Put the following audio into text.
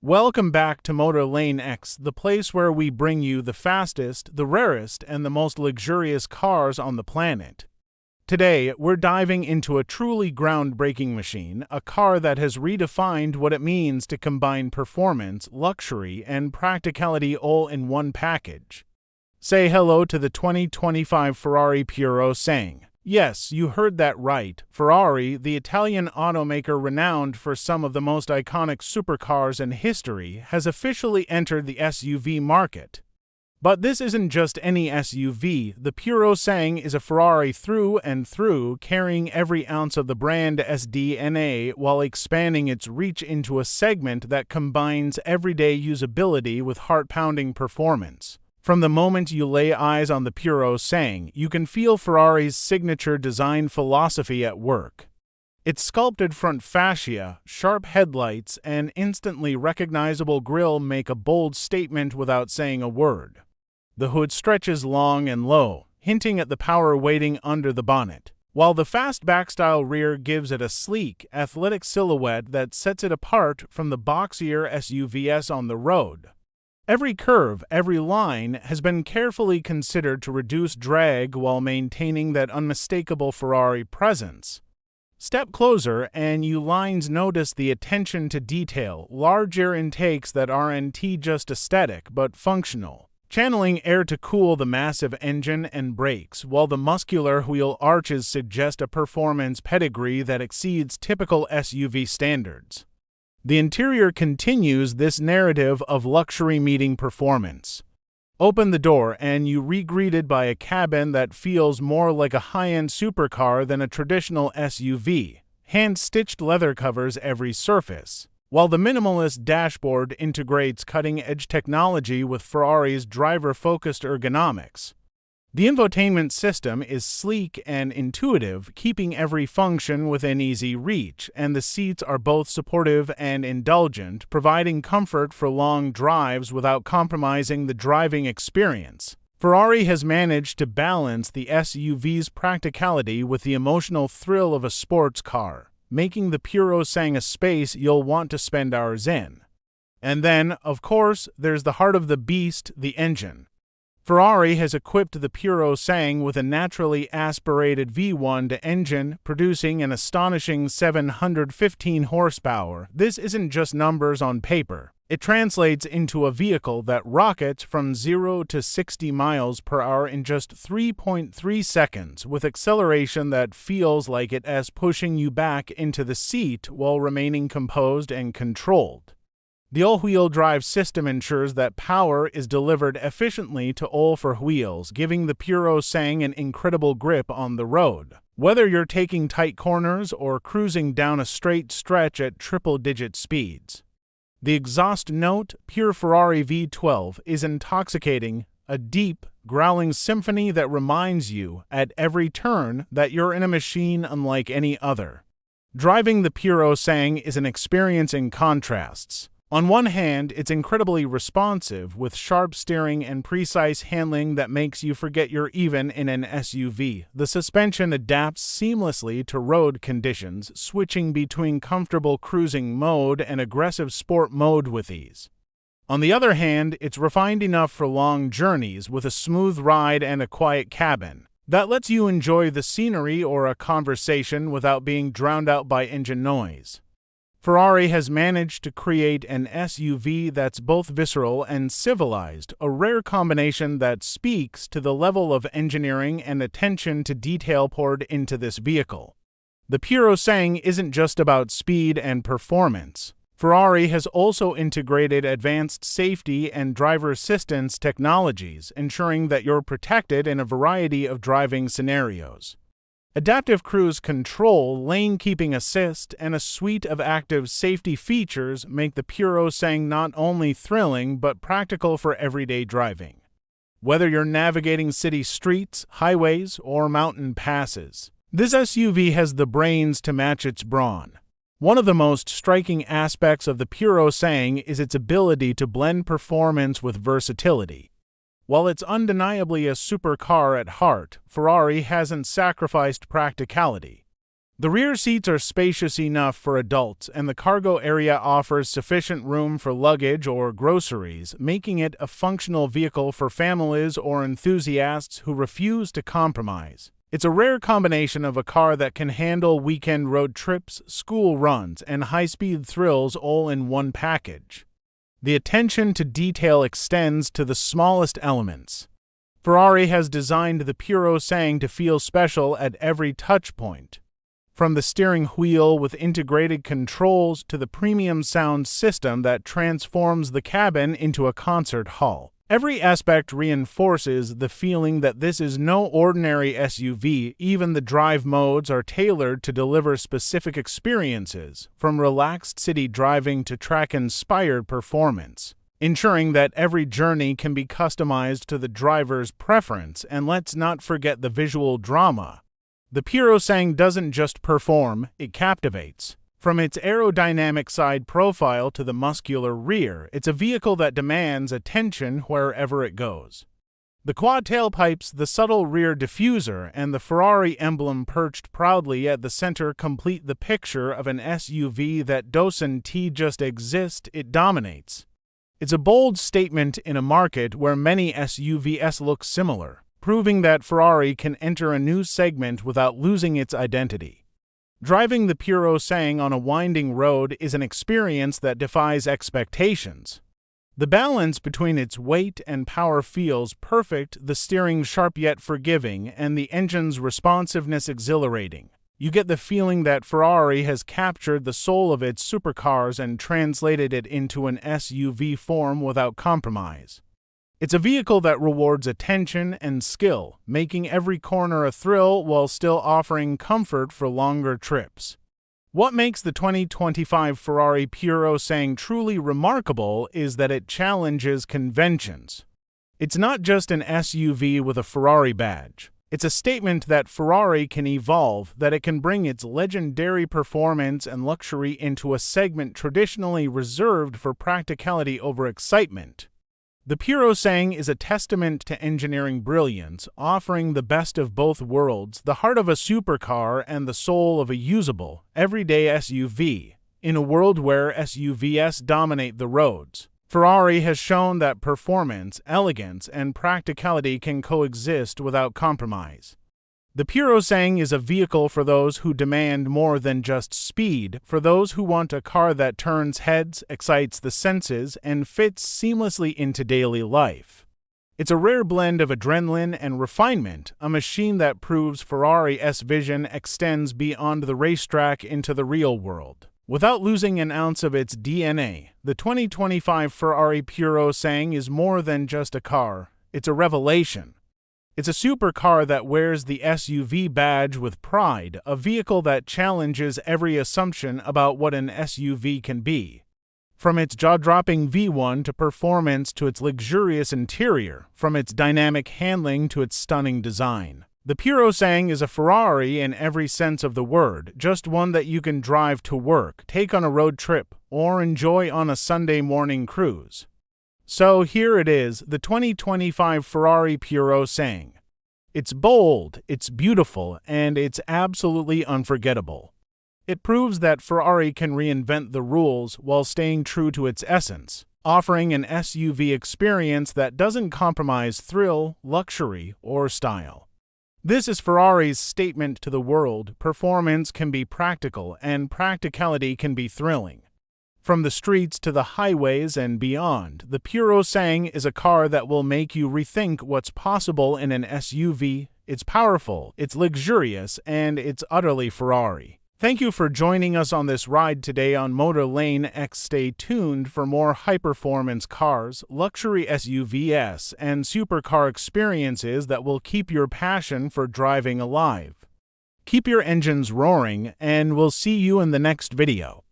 Welcome back to Motor Lane X, the place where we bring you the fastest, the rarest, and the most luxurious cars on the planet. Today, we're diving into a truly groundbreaking machine, a car that has redefined what it means to combine performance, luxury, and practicality all in one package. Say hello to the 2025 Ferrari Purosangue. Yes, you heard that right. Ferrari, the Italian automaker renowned for some of the most iconic supercars in history, has officially entered the SUV market. But this isn't just any SUV. The Purosangue is a Ferrari through and through, carrying every ounce of the brand's DNA while expanding its reach into a segment that combines everyday usability with heart-pounding performance. From the moment you lay eyes on the Purosangue, you can feel Ferrari's signature design philosophy at work. Its sculpted front fascia, sharp headlights, and instantly recognizable grille make a bold statement without saying a word. The hood stretches long and low, hinting at the power waiting under the bonnet, while the fastback-style rear gives it a sleek, athletic silhouette that sets it apart from the boxier SUVs on the road. Every curve, every line has been carefully considered to reduce drag while maintaining that unmistakable Ferrari presence. Step closer and you lines notice the attention to detail, larger intakes that aren't just aesthetic but functional, channeling air to cool the massive engine and brakes, while the muscular wheel arches suggest a performance pedigree that exceeds typical SUV standards. The interior continues this narrative of luxury meeting performance. Open the door and you re-greeted by a cabin that feels more like a high-end supercar than a traditional SUV. Hand-stitched leather covers every surface, while the minimalist dashboard integrates cutting-edge technology with Ferrari's driver-focused ergonomics. The infotainment system is sleek and intuitive, keeping every function within easy reach, and the seats are both supportive and indulgent, providing comfort for long drives without compromising the driving experience. Ferrari has managed to balance the SUV's practicality with the emotional thrill of a sports car, making the Purosangue a space you'll want to spend hours in. And then, of course, there's the heart of the beast, the engine. Ferrari has equipped the Purosangue with a naturally aspirated V1 engine, producing an astonishing 715 horsepower. This isn't just numbers on paper. It translates into a vehicle that rockets from 0 to 60 miles per hour in just 3.3 seconds, with acceleration that feels like it's pushing you back into the seat while remaining composed and controlled. The all-wheel drive system ensures that power is delivered efficiently to all four wheels, giving the Purosangue an incredible grip on the road. Whether you're taking tight corners or cruising down a straight stretch at triple-digit speeds. The exhaust note, pure Ferrari V12, is intoxicating, a deep, growling symphony that reminds you, at every turn, that you're in a machine unlike any other. Driving the Purosangue is an experience in contrasts. On one hand, it's incredibly responsive, with sharp steering and precise handling that makes you forget you're even in an SUV. The suspension adapts seamlessly to road conditions, switching between comfortable cruising mode and aggressive sport mode with ease. On the other hand, it's refined enough for long journeys, with a smooth ride and a quiet cabin that lets you enjoy the scenery or a conversation without being drowned out by engine noise. Ferrari has managed to create an SUV that's both visceral and civilized, a rare combination that speaks to the level of engineering and attention to detail poured into this vehicle. The Purosangue isn't just about speed and performance. Ferrari has also integrated advanced safety and driver assistance technologies, ensuring that you're protected in a variety of driving scenarios. Adaptive cruise control, lane keeping assist, and a suite of active safety features make the Purosangue not only thrilling but practical for everyday driving. Whether you're navigating city streets, highways, or mountain passes, this SUV has the brains to match its brawn. One of the most striking aspects of the Purosangue is its ability to blend performance with versatility. While it's undeniably a supercar at heart, Ferrari hasn't sacrificed practicality. The rear seats are spacious enough for adults, and the cargo area offers sufficient room for luggage or groceries, making it a functional vehicle for families or enthusiasts who refuse to compromise. It's a rare combination of a car that can handle weekend road trips, school runs, and high-speed thrills all in one package. The attention to detail extends to the smallest elements. Ferrari has designed the Purosangue to feel special at every touch point. From the steering wheel with integrated controls to the premium sound system that transforms the cabin into a concert hall, every aspect reinforces the feeling that this is no ordinary SUV. Even the drive modes are tailored to deliver specific experiences, from relaxed city driving to track-inspired performance, ensuring that every journey can be customized to the driver's preference. And let's not forget the visual drama. The Purosangue doesn't just perform, it captivates. From its aerodynamic side profile to the muscular rear, it's a vehicle that demands attention wherever it goes. The quad tailpipes, the subtle rear diffuser, and the Ferrari emblem perched proudly at the center complete the picture of an SUV that doesn't just exist, it dominates. It's a bold statement in a market where many SUVs look similar, proving that Ferrari can enter a new segment without losing its identity. Driving the Purosangue on a winding road is an experience that defies expectations. The balance between its weight and power feels perfect, the steering sharp yet forgiving, and the engine's responsiveness exhilarating. You get the feeling that Ferrari has captured the soul of its supercars and translated it into an SUV form without compromise. It's a vehicle that rewards attention and skill, making every corner a thrill while still offering comfort for longer trips. What makes the 2025 Ferrari Purosangue truly remarkable is that it challenges conventions. It's not just an SUV with a Ferrari badge. It's a statement that Ferrari can evolve, that it can bring its legendary performance and luxury into a segment traditionally reserved for practicality over excitement. The Purosangue is a testament to engineering brilliance, offering the best of both worlds, the heart of a supercar and the soul of a usable, everyday SUV. In a world where SUVs dominate the roads, Ferrari has shown that performance, elegance, and practicality can coexist without compromise. The Purosangue is a vehicle for those who demand more than just speed, for those who want a car that turns heads, excites the senses, and fits seamlessly into daily life. It's a rare blend of adrenaline and refinement, a machine that proves Ferrari's vision extends beyond the racetrack into the real world. Without losing an ounce of its DNA, the 2025 Ferrari Purosangue is more than just a car, it's a revelation. It's a supercar that wears the SUV badge with pride, a vehicle that challenges every assumption about what an SUV can be. From its jaw-dropping V1 to performance to its luxurious interior, from its dynamic handling to its stunning design, the Purosangue is a Ferrari in every sense of the word, just one that you can drive to work, take on a road trip, or enjoy on a Sunday morning cruise. So here it is, the 2025 Ferrari Purosangue. It's bold, it's beautiful, and it's absolutely unforgettable. It proves that Ferrari can reinvent the rules while staying true to its essence, offering an SUV experience that doesn't compromise thrill, luxury, or style. This is Ferrari's statement to the world: performance can be practical, and practicality can be thrilling. From the streets to the highways and beyond, the Purosangue is a car that will make you rethink what's possible in an SUV. It's powerful, it's luxurious, and it's utterly Ferrari. Thank you for joining us on this ride today on Motor Lane X. Stay tuned for more high-performance cars, luxury SUVs, and supercar experiences that will keep your passion for driving alive. Keep your engines roaring, and we'll see you in the next video.